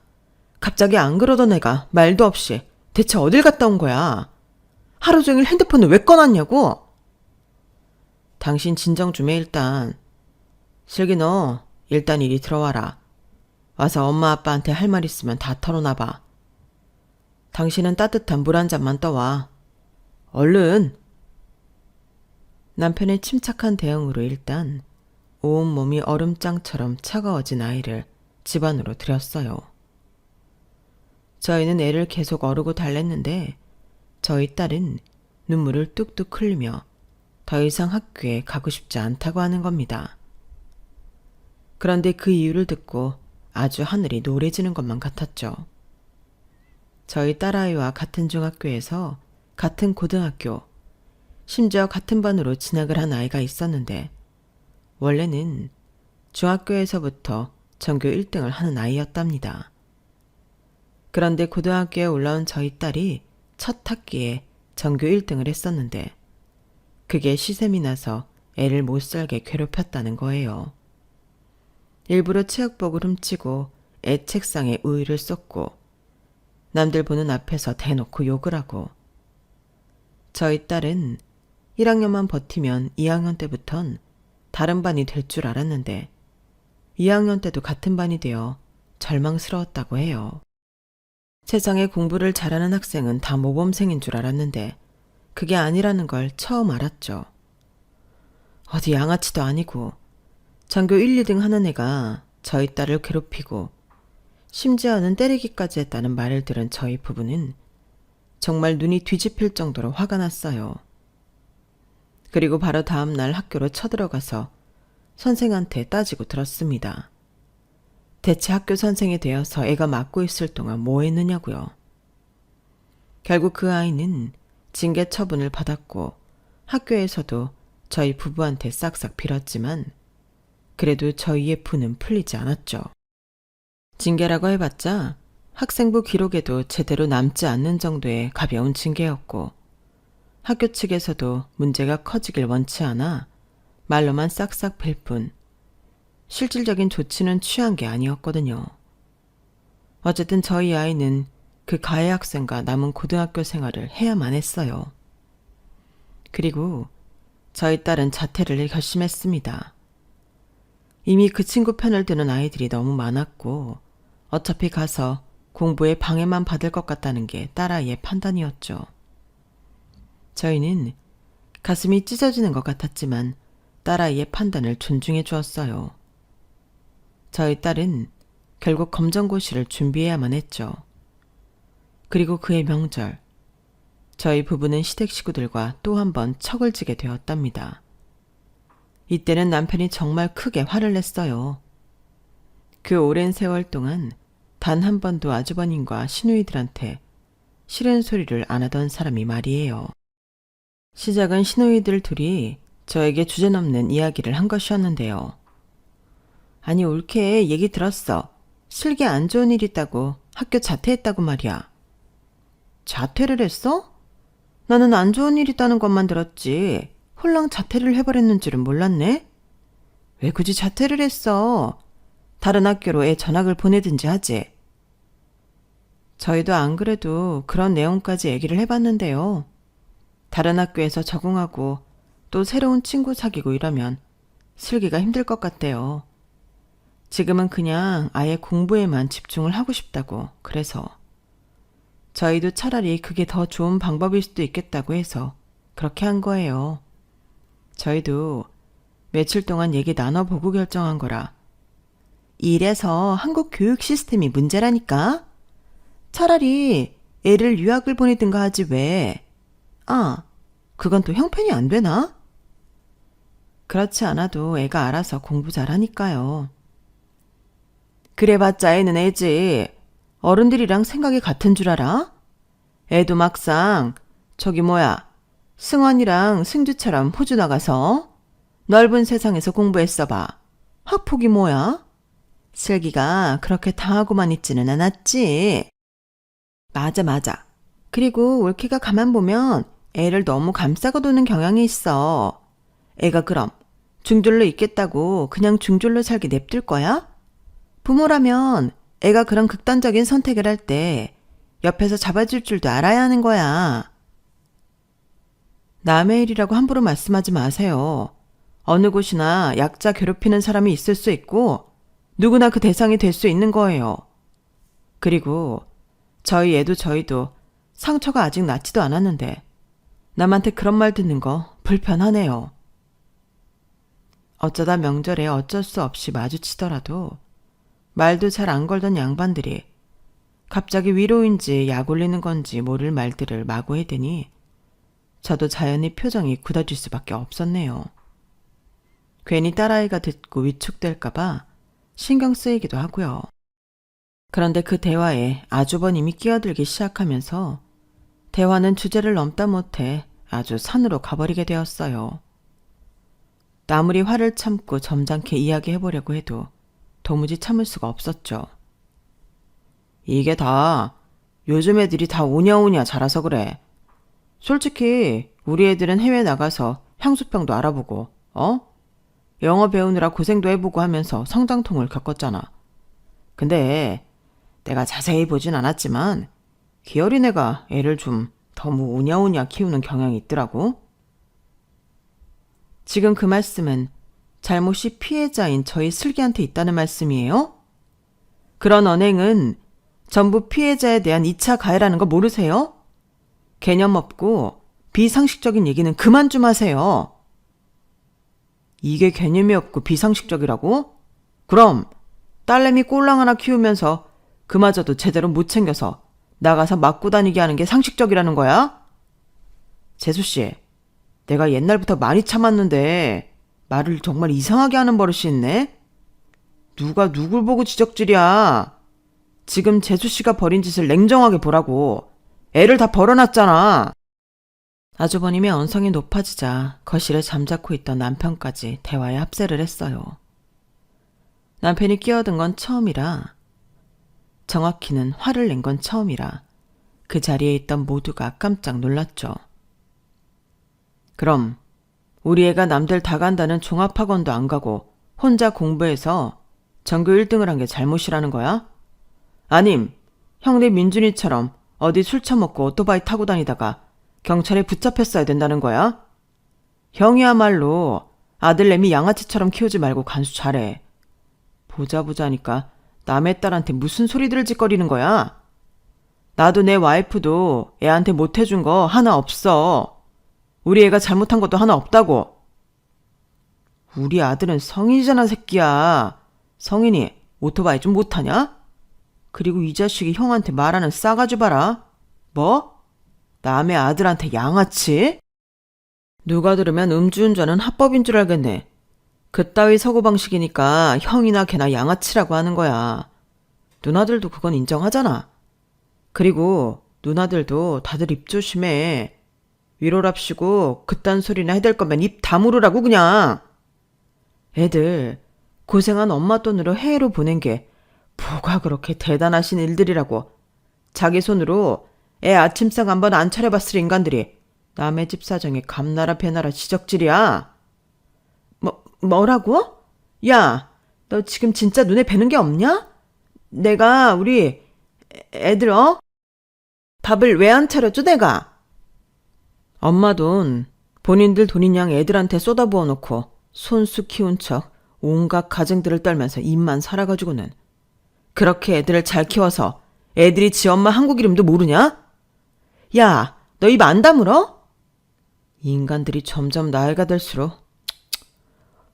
갑자기 안 그러던 애가 말도 없이 대체 어딜 갔다 온 거야? 하루 종일 핸드폰을 왜 꺼놨냐고? 당신 진정 좀 해 일단. 슬기 너 일단 이리 들어와라. 와서 엄마 아빠한테 할 말 있으면 다 털어놔봐. 당신은 따뜻한 물 한 잔만 떠와. 얼른. 남편의 침착한 대응으로 일단 온몸이 얼음장처럼 차가워진 아이를 집 안으로 들였어요. 저희는 애를 계속 어르고 달랬는데 저희 딸은 눈물을 뚝뚝 흘리며 더 이상 학교에 가고 싶지 않다고 하는 겁니다. 그런데 그 이유를 듣고 아주 하늘이 노래지는 것만 같았죠. 저희 딸아이와 같은 중학교에서 같은 고등학교, 심지어 같은 반으로 진학을 한 아이가 있었는데 원래는 중학교에서부터 전교 1등을 하는 아이였답니다. 그런데 고등학교에 올라온 저희 딸이 첫 학기에 전교 1등을 했었는데 그게 시샘이 나서 애를 못 살게 괴롭혔다는 거예요. 일부러 체육복을 훔치고 애 책상에 우유를 쏟고 남들 보는 앞에서 대놓고 욕을 하고 저희 딸은 1학년만 버티면 2학년 때부턴 다른 반이 될 줄 알았는데 2학년 때도 같은 반이 되어 절망스러웠다고 해요. 세상에 공부를 잘하는 학생은 다 모범생인 줄 알았는데 그게 아니라는 걸 처음 알았죠. 어디 양아치도 아니고 전교 1, 2등 하는 애가 저희 딸을 괴롭히고 심지어는 때리기까지 했다는 말을 들은 저희 부부는 정말 눈이 뒤집힐 정도로 화가 났어요. 그리고 바로 다음 날 학교로 쳐들어가서 선생한테 따지고 들었습니다. 대체 학교 선생이 되어서 애가 맡고 있을 동안 뭐 했느냐고요. 결국 그 아이는 징계 처분을 받았고 학교에서도 저희 부부한테 싹싹 빌었지만 그래도 저희의 분은 풀리지 않았죠. 징계라고 해봤자 학생부 기록에도 제대로 남지 않는 정도의 가벼운 징계였고 학교 측에서도 문제가 커지길 원치 않아 말로만 싹싹 빌 뿐 실질적인 조치는 취한 게 아니었거든요. 어쨌든 저희 아이는 그 가해 학생과 남은 고등학교 생활을 해야만 했어요. 그리고 저희 딸은 자퇴를 결심했습니다. 이미 그 친구 편을 드는 아이들이 너무 많았고 어차피 가서 공부에 방해만 받을 것 같다는 게 딸아이의 판단이었죠. 저희는 가슴이 찢어지는 것 같았지만 딸아이의 판단을 존중해 주었어요. 저희 딸은 결국 검정고시를 준비해야만 했죠. 그리고 그해 명절, 저희 부부는 시댁 식구들과 또 한 번 척을 지게 되었답니다. 이때는 남편이 정말 크게 화를 냈어요. 그 오랜 세월 동안 단 한 번도 아주버님과 시누이들한테 싫은 소리를 안 하던 사람이 말이에요. 시작은 시누이들 둘이 저에게 주제넘는 이야기를 한 것이었는데요. 아니 올케 얘기 들었어. 슬기 안 좋은 일 있다고 학교 자퇴했다고 말이야. 자퇴를 했어? 나는 안 좋은 일 있다는 것만 들었지 홀랑 자퇴를 해버렸는 줄은 몰랐네. 왜 굳이 자퇴를 했어? 다른 학교로 애 전학을 보내든지 하지. 저희도 안 그래도 그런 내용까지 얘기를 해봤는데요. 다른 학교에서 적응하고 또 새로운 친구 사귀고 이러면 슬기가 힘들 것 같대요. 지금은 그냥 아예 공부에만 집중을 하고 싶다고 그래서. 저희도 차라리 그게 더 좋은 방법일 수도 있겠다고 해서 그렇게 한 거예요. 저희도 며칠 동안 얘기 나눠보고 결정한 거라. 이래서 한국 교육 시스템이 문제라니까? 차라리 애를 유학을 보내든가 하지 왜? 아, 그건 또 형편이 안 되나? 그렇지 않아도 애가 알아서 공부 잘하니까요. 그래봤자 애는 애지. 어른들이랑 생각이 같은 줄 알아? 애도 막상 저기 뭐야 승원이랑 승주처럼 호주 나가서 넓은 세상에서 공부했어봐. 학폭이 뭐야? 슬기가 그렇게 당하고만 있지는 않았지. 맞아. 그리고 올케가 가만 보면 애를 너무 감싸고 도는 경향이 있어. 애가 그럼 중졸로 있겠다고 그냥 중졸로 살게 냅둘 거야? 부모라면 애가 그런 극단적인 선택을 할 때 옆에서 잡아줄 줄도 알아야 하는 거야. 남의 일이라고 함부로 말씀하지 마세요. 어느 곳이나 약자 괴롭히는 사람이 있을 수 있고 누구나 그 대상이 될 수 있는 거예요. 그리고 저희 애도 저희도 상처가 아직 낫지도 않았는데 남한테 그런 말 듣는 거 불편하네요. 어쩌다 명절에 어쩔 수 없이 마주치더라도 말도 잘 안 걸던 양반들이 갑자기 위로인지 약 올리는 건지 모를 말들을 마구 해대니 저도 자연히 표정이 굳어질 수밖에 없었네요. 괜히 딸아이가 듣고 위축될까봐 신경 쓰이기도 하고요. 그런데 그 대화에 아주버님이 끼어들기 시작하면서 대화는 주제를 넘다 못해 아주 산으로 가버리게 되었어요. 아무리 화를 참고 점잖게 이야기해보려고 해도 도무지 참을 수가 없었죠. 이게 다 요즘 애들이 다 오냐오냐 자라서 그래. 솔직히 우리 애들은 해외 나가서 향수병도 알아보고 영어 배우느라 고생도 해보고 하면서 성장통을 겪었잖아. 근데 내가 자세히 보진 않았지만 기어린 애가 애를 좀 너무 오냐오냐 키우는 경향이 있더라고. 지금 그 말씀은 잘못이 피해자인 저희 슬기한테 있다는 말씀이에요? 그런 언행은 전부 피해자에 대한 2차 가해라는 거 모르세요? 개념 없고 비상식적인 얘기는 그만 좀 하세요. 이게 개념이 없고 비상식적이라고? 그럼 딸내미 꼴랑 하나 키우면서 그마저도 제대로 못 챙겨서 나가서 맞고 다니게 하는 게 상식적이라는 거야? 재수씨, 내가 옛날부터 많이 참았는데 말을 정말 이상하게 하는 버릇이 있네? 누가 누굴 보고 지적질이야. 지금 재수씨가 벌인 짓을 냉정하게 보라고. 애를 다 벌어놨잖아. 아주버님의 언성이 높아지자 거실에 잠자코 있던 남편까지 대화에 합세를 했어요. 남편이 끼어든 건 처음이라, 정확히는 화를 낸 건 처음이라 그 자리에 있던 모두가 깜짝 놀랐죠. 그럼 우리 애가 남들 다 간다는 종합학원도 안 가고 혼자 공부해서 전교 1등을 한 게 잘못이라는 거야? 아님 형네 민준이처럼 어디 술 처먹고 오토바이 타고 다니다가 경찰에 붙잡혔어야 된다는 거야? 형이야말로 아들내미 양아치처럼 키우지 말고 간수 잘해. 보자보자니까 남의 딸한테 무슨 소리들을 짓거리는 거야? 나도 내 와이프도 애한테 못해준 거 하나 없어. 우리 애가 잘못한 것도 하나 없다고. 우리 아들은 성인이잖아, 새끼야. 성인이 오토바이 좀 못하냐? 그리고 이 자식이 형한테 말하는 싸가지 봐라. 뭐? 남의 아들한테 양아치? 누가 들으면 음주운전은 합법인 줄 알겠네. 그따위 사고방식이니까 형이나 걔나 양아치라고 하는 거야. 누나들도 그건 인정하잖아. 그리고 누나들도 다들 입 조심해. 위로랍시고 그딴 소리나 해댈 거면 입 다물으라고 그냥. 애들 고생한 엄마 돈으로 해외로 보낸 게 뭐가 그렇게 대단하신 일들이라고. 자기 손으로 애 아침상 한번 안 차려봤을 인간들이 남의 집 사정에 감나라 배나라 지적질이야. 뭐라고? 야, 너 지금 진짜 눈에 뵈는 게 없냐? 내가 우리 애들 밥을 왜 안 차려줘 내가? 엄마 돈, 본인들 돈인 양 애들한테 쏟아부어 놓고 손수 키운 척 온갖 가정들을 떨면서 입만 살아가지고는. 그렇게 애들을 잘 키워서 애들이 지 엄마 한국 이름도 모르냐? 야, 너 입 안 다물어? 인간들이 점점 나이가 들수록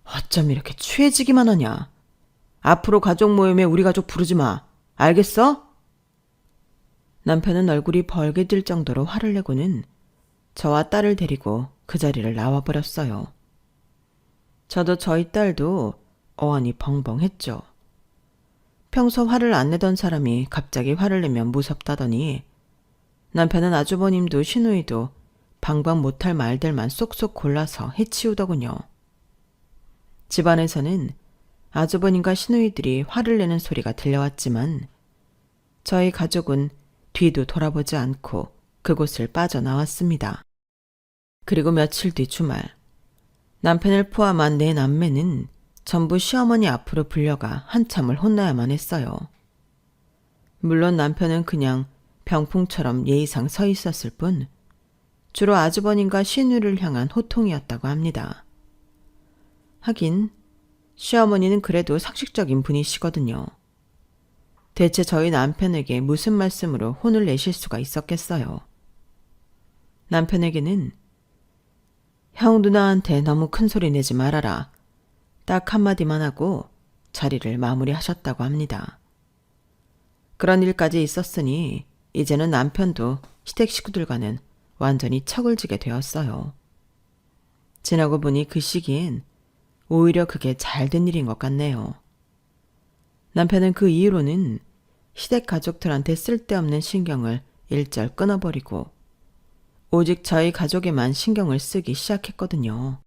어쩜 이렇게 취해지기만 하냐. 앞으로 가족 모임에 우리 가족 부르지 마. 알겠어? 남편은 얼굴이 벌게질 정도로 화를 내고는 저와 딸을 데리고 그 자리를 나와버렸어요. 저도 저희 딸도 어안이 벙벙했죠. 평소 화를 안 내던 사람이 갑자기 화를 내면 무섭다더니 남편은 아주버님도 시누이도 방방 못할 말들만 쏙쏙 골라서 해치우더군요. 집안에서는 아주버님과 시누이들이 화를 내는 소리가 들려왔지만 저희 가족은 뒤도 돌아보지 않고 그곳을 빠져나왔습니다. 그리고 며칠 뒤 주말, 남편을 포함한 네 남매는 전부 시어머니 앞으로 불려가 한참을 혼나야만 했어요. 물론 남편은 그냥 병풍처럼 예의상 서 있었을 뿐 주로 아주버님과 시누이를 향한 호통이었다고 합니다. 하긴 시어머니는 그래도 상식적인 분이시거든요. 대체 저희 남편에게 무슨 말씀으로 혼을 내실 수가 있었겠어요. 남편에게는 형 누나한테 너무 큰 소리 내지 말아라. 딱 한마디만 하고 자리를 마무리하셨다고 합니다. 그런 일까지 있었으니 이제는 남편도 시댁 식구들과는 완전히 척을 지게 되었어요. 지나고 보니 그 시기엔 오히려 그게 잘된 일인 것 같네요. 남편은 그 이후로는 시댁 가족들한테 쓸데없는 신경을 일절 끊어버리고 오직 저희 가족에만 신경을 쓰기 시작했거든요.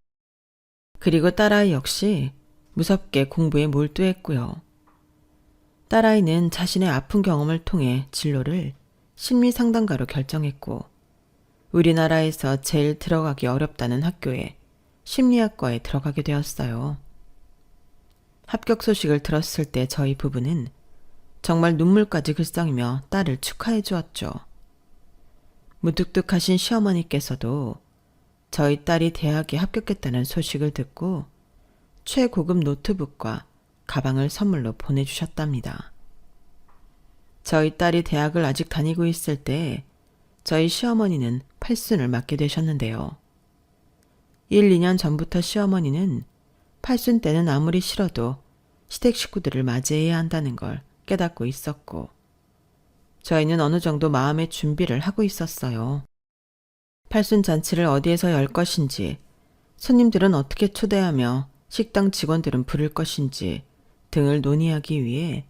그리고 딸아이 역시 무섭게 공부에 몰두했고요. 딸아이는 자신의 아픈 경험을 통해 진로를 심리상담가로 결정했고 우리나라에서 제일 들어가기 어렵다는 학교에 심리학과에 들어가게 되었어요. 합격 소식을 들었을 때 저희 부부는 정말 눈물까지 글썽이며 딸을 축하해 주었죠. 무뚝뚝하신 시어머니께서도 저희 딸이 대학에 합격했다는 소식을 듣고 최고급 노트북과 가방을 선물로 보내주셨답니다. 저희 딸이 대학을 아직 다니고 있을 때 저희 시어머니는 팔순을 맡게 되셨는데요. 1, 2년 전부터 시어머니는 팔순 때는 아무리 싫어도 시댁 식구들을 맞이해야 한다는 걸 깨닫고 있었고 저희는 어느 정도 마음의 준비를 하고 있었어요. 팔순 잔치를 어디에서 열 것인지, 손님들은 어떻게 초대하며 식당 직원들은 부를 것인지 등을 논의하기 위해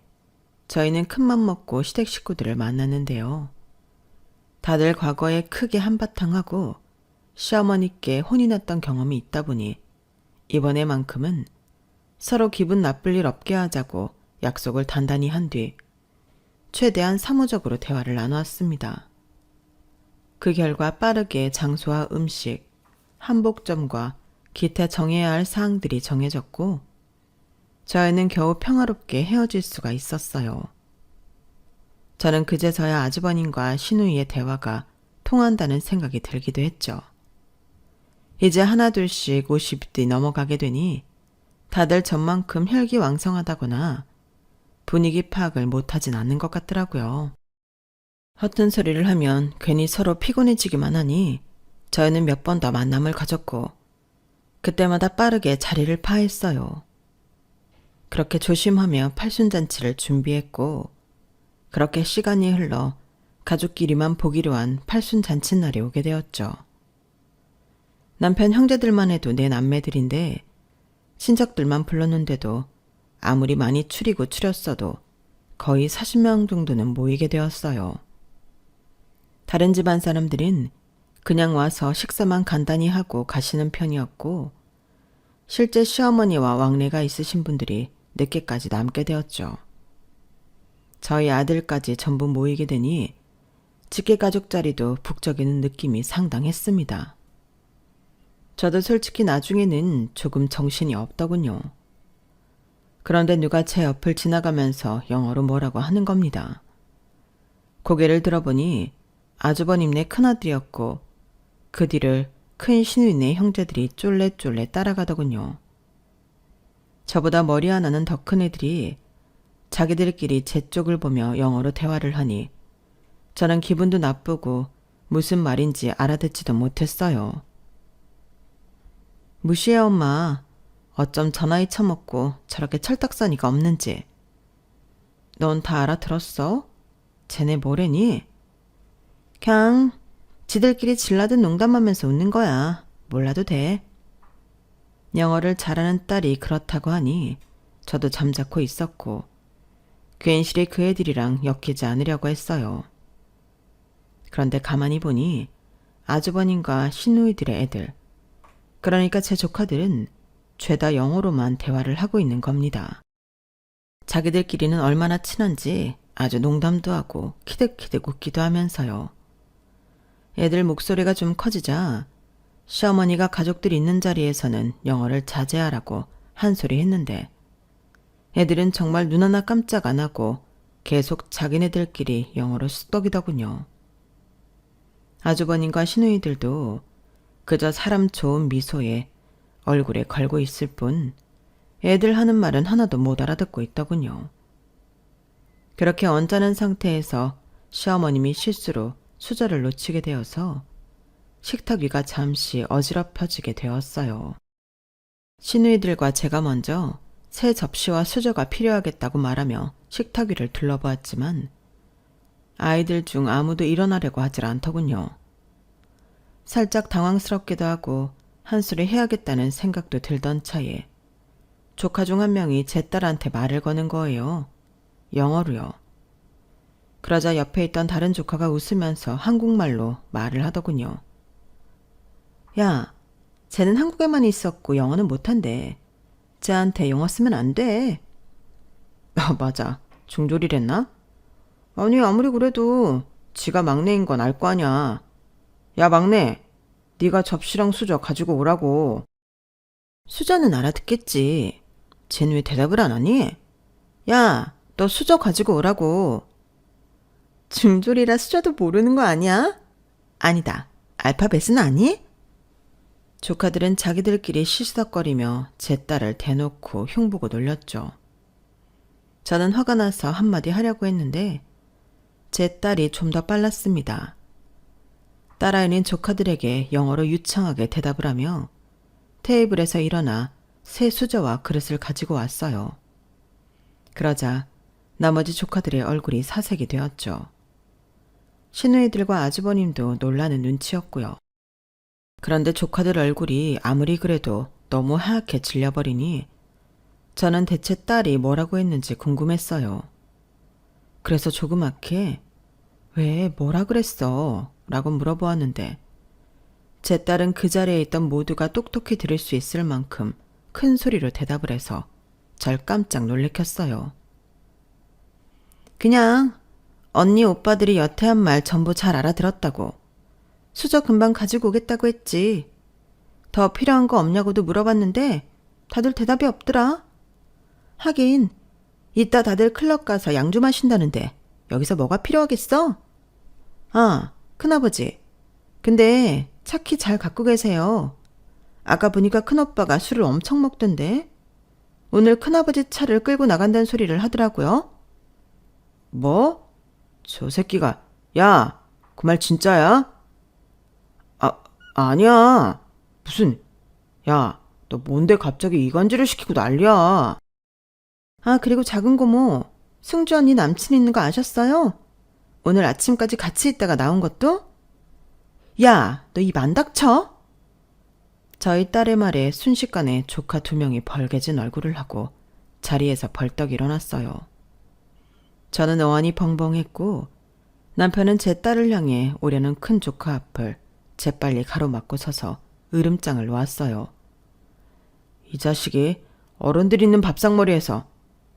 저희는 큰맘 먹고 시댁 식구들을 만났는데요. 다들 과거에 크게 한바탕 하고 시어머니께 혼이 났던 경험이 있다 보니 이번에만큼은 서로 기분 나쁠 일 없게 하자고 약속을 단단히 한 뒤 최대한 사무적으로 대화를 나누었습니다. 그 결과 빠르게 장소와 음식, 한복점과 기타 정해야 할 사항들이 정해졌고 저희는 겨우 평화롭게 헤어질 수가 있었어요. 저는 그제서야 아주버님과 시누이의 대화가 통한다는 생각이 들기도 했죠. 이제 하나둘씩 50대 넘어가게 되니 다들 전만큼 혈기왕성하다거나 분위기 파악을 못하진 않는 것 같더라고요. 허튼 소리를 하면 괜히 서로 피곤해지기만 하니 저희는 몇 번 더 만남을 가졌고 그때마다 빠르게 자리를 파했어요. 그렇게 조심하며 팔순잔치를 준비했고 그렇게 시간이 흘러 가족끼리만 보기로 한 팔순잔치날이 오게 되었죠. 남편 형제들만 해도 내 남매들인데 친척들만 불렀는데도 아무리 많이 추렸어도 거의 40명 정도는 모이게 되었어요. 다른 집안 사람들은 그냥 와서 식사만 간단히 하고 가시는 편이었고 실제 시어머니와 왕래가 있으신 분들이 늦게까지 남게 되었죠. 저희 아들까지 전부 모이게 되니 직계가족 자리도 북적이는 느낌이 상당했습니다. 저도 솔직히 나중에는 조금 정신이 없더군요. 그런데 누가 제 옆을 지나가면서 영어로 뭐라고 하는 겁니다. 고개를 들어보니 아주버님네 큰아들이었고 그 뒤를 큰 시누이네 형제들이 쫄래쫄래 따라가더군요. 저보다 머리 하나는 더 큰 애들이 자기들끼리 제 쪽을 보며 영어로 대화를 하니 저는 기분도 나쁘고 무슨 말인지 알아듣지도 못했어요. 무시해 엄마. 어쩜 저 나이 처먹고 저렇게 철딱서니가 없는지. 넌 다 알아들었어? 쟤네 뭐래니? 그냥 지들끼리 질라든 농담하면서 웃는 거야. 몰라도 돼. 영어를 잘하는 딸이 그렇다고 하니 저도 잠자코 있었고 괜시리 그 애들이랑 엮이지 않으려고 했어요. 그런데 가만히 보니 아주버님과 시누이들의 애들, 그러니까 제 조카들은 죄다 영어로만 대화를 하고 있는 겁니다. 자기들끼리는 얼마나 친한지 아주 농담도 하고 키득키득 웃기도 하면서요. 애들 목소리가 좀 커지자 시어머니가 가족들이 있는 자리에서는 영어를 자제하라고 한 소리 했는데 애들은 정말 눈 하나 깜짝 안 하고 계속 자기네들끼리 영어로 수덕이더군요. 아주버님과 시누이들도 그저 사람 좋은 미소에 얼굴에 걸고 있을 뿐 애들 하는 말은 하나도 못 알아듣고 있더군요. 그렇게 언짢은 상태에서 시어머님이 실수로 수저를 놓치게 되어서 식탁 위가 잠시 어지럽혀지게 되었어요. 시누이들과 제가 먼저 새 접시와 수저가 필요하겠다고 말하며 식탁 위를 둘러보았지만 아이들 중 아무도 일어나려고 하질 않더군요. 살짝 당황스럽기도 하고 한수를 해야겠다는 생각도 들던 차에 조카 중 한 명이 제 딸한테 말을 거는 거예요. 영어로요. 그러자 옆에 있던 다른 조카가 웃으면서 한국말로 말을 하더군요. 야, 쟤는 한국에만 있었고 영어는 못한대. 쟤한테 영어 쓰면 안 돼. 맞아. 중졸이랬나? 아니 아무리 그래도 지가 막내인 건 알 거 아냐. 야 막내, 네가 접시랑 수저 가지고 오라고. 수저는 알아듣겠지. 쟤는 왜 대답을 안 하니? 야, 너 수저 가지고 오라고. 중졸이라 수저도 모르는 거 아니야? 아니다. 알파벳은 아니? 조카들은 자기들끼리 시시덕거리며 제 딸을 대놓고 흉보고 놀렸죠. 저는 화가 나서 한마디 하려고 했는데 제 딸이 좀 더 빨랐습니다. 딸아이는 조카들에게 영어로 유창하게 대답을 하며 테이블에서 일어나 새 수저와 그릇을 가지고 왔어요. 그러자 나머지 조카들의 얼굴이 사색이 되었죠. 시누이들과 아주버님도 놀라는 눈치였고요. 그런데 조카들 얼굴이 아무리 그래도 너무 하얗게 질려버리니 저는 대체 딸이 뭐라고 했는지 궁금했어요. 그래서 조그맣게 왜 뭐라 그랬어? 라고 물어보았는데 제 딸은 그 자리에 있던 모두가 똑똑히 들을 수 있을 만큼 큰 소리로 대답을 해서 절 깜짝 놀래켰어요. 그냥 언니 오빠들이 여태 한 말 전부 잘 알아들었다고. 수저 금방 가지고 오겠다고 했지. 더 필요한 거 없냐고도 물어봤는데 다들 대답이 없더라. 하긴 이따 다들 클럽 가서 양주 마신다는데 여기서 뭐가 필요하겠어? 아, 큰아버지. 근데 차 키 잘 갖고 계세요. 아까 보니까 큰오빠가 술을 엄청 먹던데. 오늘 큰아버지 차를 끌고 나간다는 소리를 하더라고요. 뭐? 저 새끼가. 야, 그 말 진짜야? 아니야. 무슨, 야, 너 뭔데 갑자기 이간질을 시키고 난리야. 아, 그리고 작은 고모, 승주 언니 남친 있는 거 아셨어요? 오늘 아침까지 같이 있다가 나온 것도? 야, 너 입 안 닥쳐? 저희 딸의 말에 순식간에 조카 2명이 벌개진 얼굴을 하고 자리에서 벌떡 일어났어요. 저는 어안이 벙벙했고 남편은 제 딸을 향해 오려는 큰 조카 앞을 재빨리 가로막고 서서 으름장을 놓았어요. 이 자식이 어른들 있는 밥상머리에서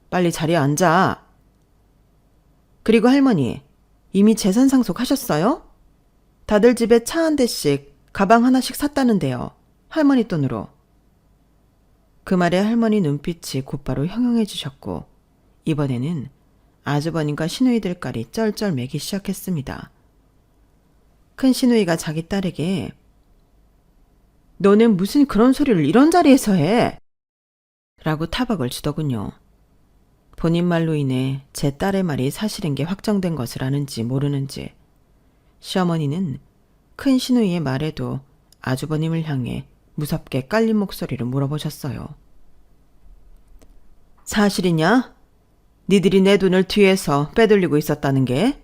빨리 자리에 앉아. 그리고 할머니, 이미 재산 상속하셨어요? 다들 집에 차 한 대씩, 가방 하나씩 샀다는데요. 할머니 돈으로. 그 말에 할머니 눈빛이 곧바로 형형해지셨고 이번에는 아주버님과 시누이들까지 쩔쩔 매기 시작했습니다. 큰 시누이가 자기 딸에게 너는 무슨 그런 소리를 이런 자리에서 해? 라고 타박을 주더군요. 본인 말로 인해 제 딸의 말이 사실인 게 확정된 것을 아는지 모르는지 시어머니는 큰 시누이의 말에도 아주버님을 향해 무섭게 깔린 목소리로 물어보셨어요. 사실이냐? 니들이 내 돈을 뒤에서 빼돌리고 있었다는 게?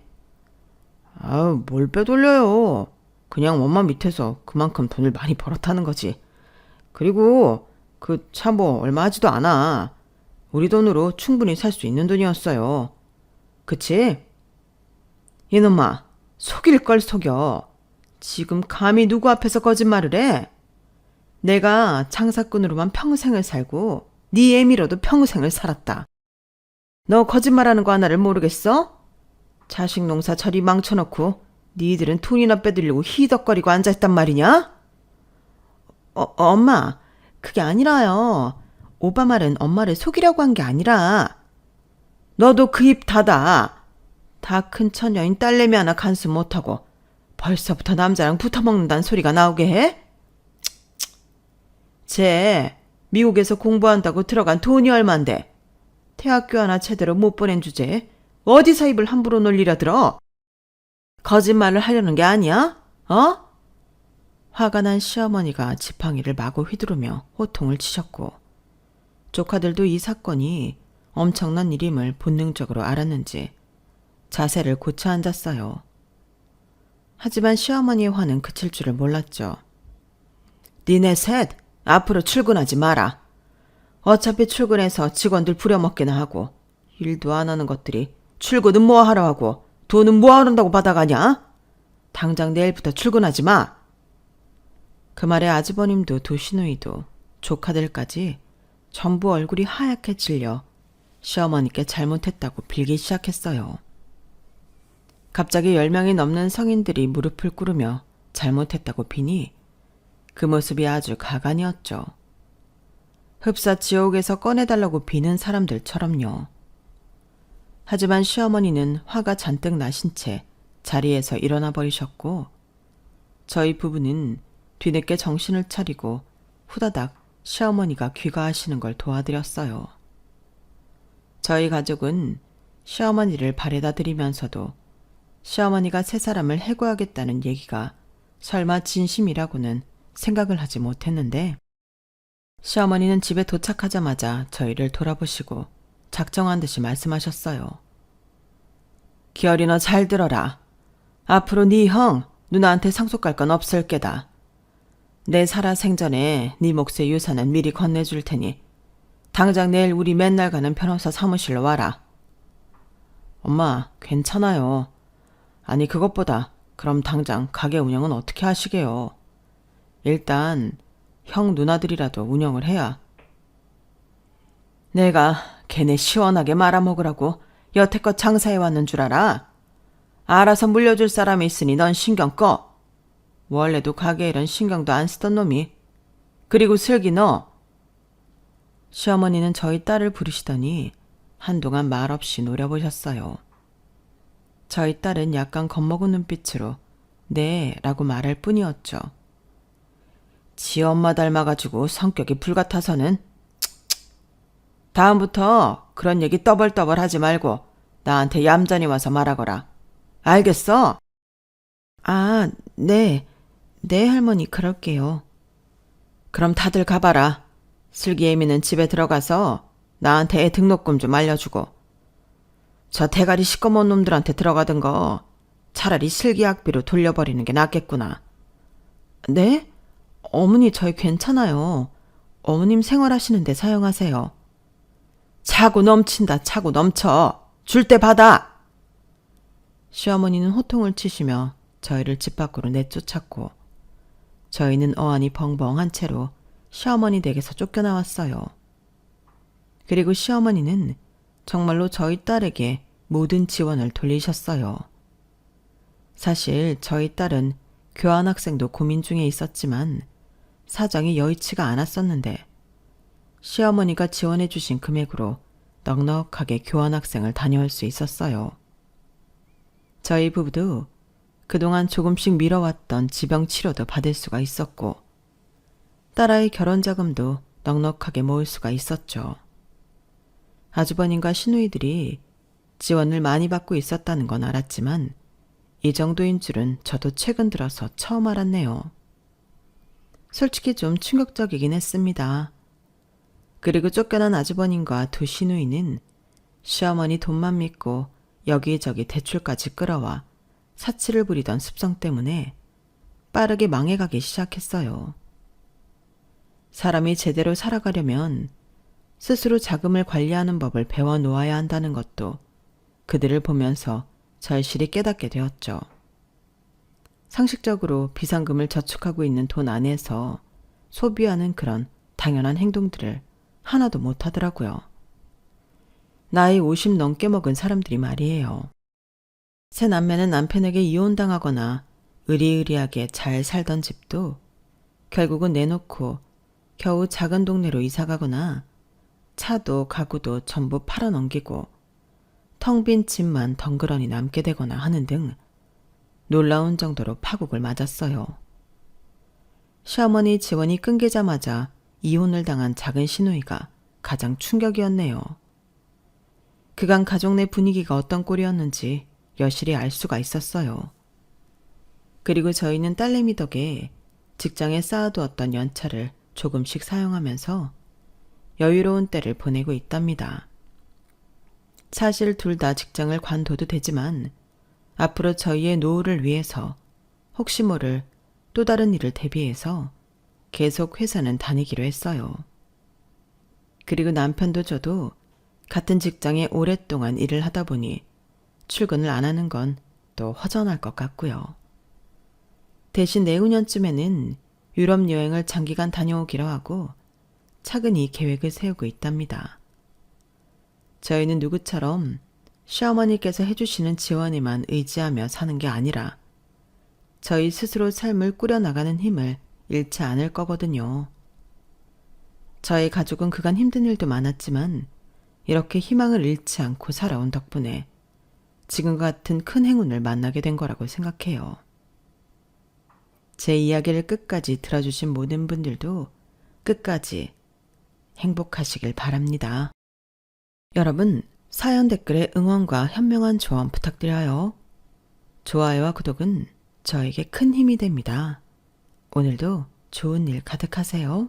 아우, 뭘 빼돌려요. 그냥 엄마 밑에서 그만큼 돈을 많이 벌었다는 거지. 그리고 그 차 뭐 얼마 하지도 않아. 우리 돈으로 충분히 살 수 있는 돈이었어요. 그치? 이놈아, 속일 걸 속여. 지금 감히 누구 앞에서 거짓말을 해? 내가 장사꾼으로만 평생을 살고 네 애미로도 평생을 살았다. 너 거짓말하는 거 하나를 모르겠어? 자식 농사 저리 망쳐놓고 니들은 돈이나 빼들려고 히덕거리고 앉아있단 말이냐? 엄마, 그게 아니라요. 오빠 말은 엄마를 속이려고 한 게 아니라 너도 그 입 닫아. 다 큰 처녀인 딸내미 하나 간수 못하고 벌써부터 남자랑 붙어먹는다는 소리가 나오게 해? 쟤 미국에서 공부한다고 들어간 돈이 얼만데 대학교 하나 제대로 못 보낸 주제에 어디서 입을 함부로 놀리려 들어? 거짓말을 하려는 게 아니야? 어? 화가 난 시어머니가 지팡이를 마구 휘두르며 호통을 치셨고 조카들도 이 사건이 엄청난 일임을 본능적으로 알았는지 자세를 고쳐 앉았어요. 하지만 시어머니의 화는 그칠 줄을 몰랐죠. 니네 셋 앞으로 출근하지 마라. 어차피 출근해서 직원들 부려먹기나 하고 일도 안 하는 것들이 출근은 뭐 하러 하고 돈은 뭐 하는다고 받아가냐? 당장 내일부터 출근하지 마. 그 말에 아주버님도 두 시누이도 조카들까지 전부 얼굴이 하얗게 질려 시어머니께 잘못했다고 빌기 시작했어요. 갑자기 10명이 넘는 성인들이 무릎을 꿇으며 잘못했다고 비니 그 모습이 아주 가관이었죠. 흡사 지옥에서 꺼내달라고 비는 사람들처럼요. 하지만 시어머니는 화가 잔뜩 나신 채 자리에서 일어나 버리셨고 저희 부부는 뒤늦게 정신을 차리고 후다닥 시어머니가 귀가하시는 걸 도와드렸어요. 저희 가족은 시어머니를 바래다 드리면서도 시어머니가 세 사람을 해고하겠다는 얘기가 설마 진심이라고는 생각을 하지 못했는데 시어머니는 집에 도착하자마자 저희를 돌아보시고 작정한 듯이 말씀하셨어요. 기어리 너 잘 들어라. 앞으로 네 형 누나한테 상속할 건 없을 게다. 내 살아생전에 네 몫의 유산은 미리 건네줄 테니 당장 내일 우리 맨날 가는 변호사 사무실로 와라. 엄마, 괜찮아요. 아니 그것보다 그럼 당장 가게 운영은 어떻게 하시게요? 일단 형 누나들이라도 운영을 해야. 내가 걔네 시원하게 말아먹으라고 여태껏 장사해왔는 줄 알아? 알아서 물려줄 사람이 있으니 넌 신경 꺼. 원래도 가게 일은 신경도 안 쓰던 놈이. 그리고 슬기 너. 시어머니는 저희 딸을 부르시더니 한동안 말없이 노려보셨어요. 저희 딸은 약간 겁먹은 눈빛으로 네 라고 말할 뿐이었죠. 지 엄마 닮아가지고 성격이 불같아서는 다음부터 그런 얘기 떠벌떠벌 하지 말고 나한테 얌전히 와서 말하거라. 알겠어? 아, 네. 네, 할머니, 그럴게요. 그럼 다들 가봐라. 슬기애미는 집에 들어가서 나한테 애 등록금 좀 알려주고. 저 대가리 시꺼먼 놈들한테 들어가던 거 차라리 슬기 학비로 돌려버리는 게 낫겠구나. 네? 어머니, 저희 괜찮아요. 어머님 생활하시는데 사용하세요. 차고 넘친다, 차고 넘쳐. 줄 때 받아. 시어머니는 호통을 치시며 저희를 집 밖으로 내쫓았고, 저희는 어안이 벙벙한 채로 시어머니 댁에서 쫓겨나왔어요. 그리고 시어머니는 정말로 저희 딸에게 모든 지원을 돌리셨어요. 사실 저희 딸은 교환학생도 고민 중에 있었지만 사정이 여의치가 않았었는데, 시어머니가 지원해 주신 금액으로 넉넉하게 교환학생을 다녀올 수 있었어요. 저희 부부도 그동안 조금씩 미뤄왔던 지병 치료도 받을 수가 있었고, 딸아이 결혼 자금도 넉넉하게 모을 수가 있었죠. 아주버님과 시누이들이 지원을 많이 받고 있었다는 건 알았지만 이 정도인 줄은 저도 최근 들어서 처음 알았네요. 솔직히 좀 충격적이긴 했습니다. 그리고 쫓겨난 아주버님과 두 시누이는 시어머니 돈만 믿고 여기저기 대출까지 끌어와 사치를 부리던 습성 때문에 빠르게 망해가기 시작했어요. 사람이 제대로 살아가려면 스스로 자금을 관리하는 법을 배워놓아야 한다는 것도 그들을 보면서 절실히 깨닫게 되었죠. 상식적으로 비상금을 저축하고 있는 돈 안에서 소비하는 그런 당연한 행동들을 하나도 못하더라고요. 나이 50 넘게 먹은 사람들이 말이에요. 새 남매는 남편에게 이혼당하거나 의리의리하게 잘 살던 집도 결국은 내놓고 겨우 작은 동네로 이사가거나 차도 가구도 전부 팔아넘기고 텅 빈 집만 덩그러니 남게 되거나 하는 등 놀라운 정도로 파국을 맞았어요. 시어머니 지원이 끊기자마자 이혼을 당한 작은 시누이가 가장 충격이었네요. 그간 가족 내 분위기가 어떤 꼴이었는지 여실히 알 수가 있었어요. 그리고 저희는 딸내미 덕에 직장에 쌓아두었던 연차를 조금씩 사용하면서 여유로운 때를 보내고 있답니다. 사실 둘 다 직장을 관둬도 되지만 앞으로 저희의 노후를 위해서 혹시 모를 또 다른 일을 대비해서 계속 회사는 다니기로 했어요. 그리고 남편도 저도 같은 직장에 오랫동안 일을 하다 보니 출근을 안 하는 건 또 허전할 것 같고요. 대신 내후년쯤에는 유럽 여행을 장기간 다녀오기로 하고 차근히 계획을 세우고 있답니다. 저희는 누구처럼 시어머니께서 해주시는 지원에만 의지하며 사는 게 아니라 저희 스스로 삶을 꾸려나가는 힘을 잃지 않을 거거든요. 저희 가족은 그간 힘든 일도 많았지만 이렇게 희망을 잃지 않고 살아온 덕분에 지금과 같은 큰 행운을 만나게 된 거라고 생각해요. 제 이야기를 끝까지 들어주신 모든 분들도 끝까지 행복하시길 바랍니다. 여러분, 사연 댓글에 응원과 현명한 조언 부탁드려요. 좋아요와 구독은 저에게 큰 힘이 됩니다. 오늘도 좋은 일 가득하세요.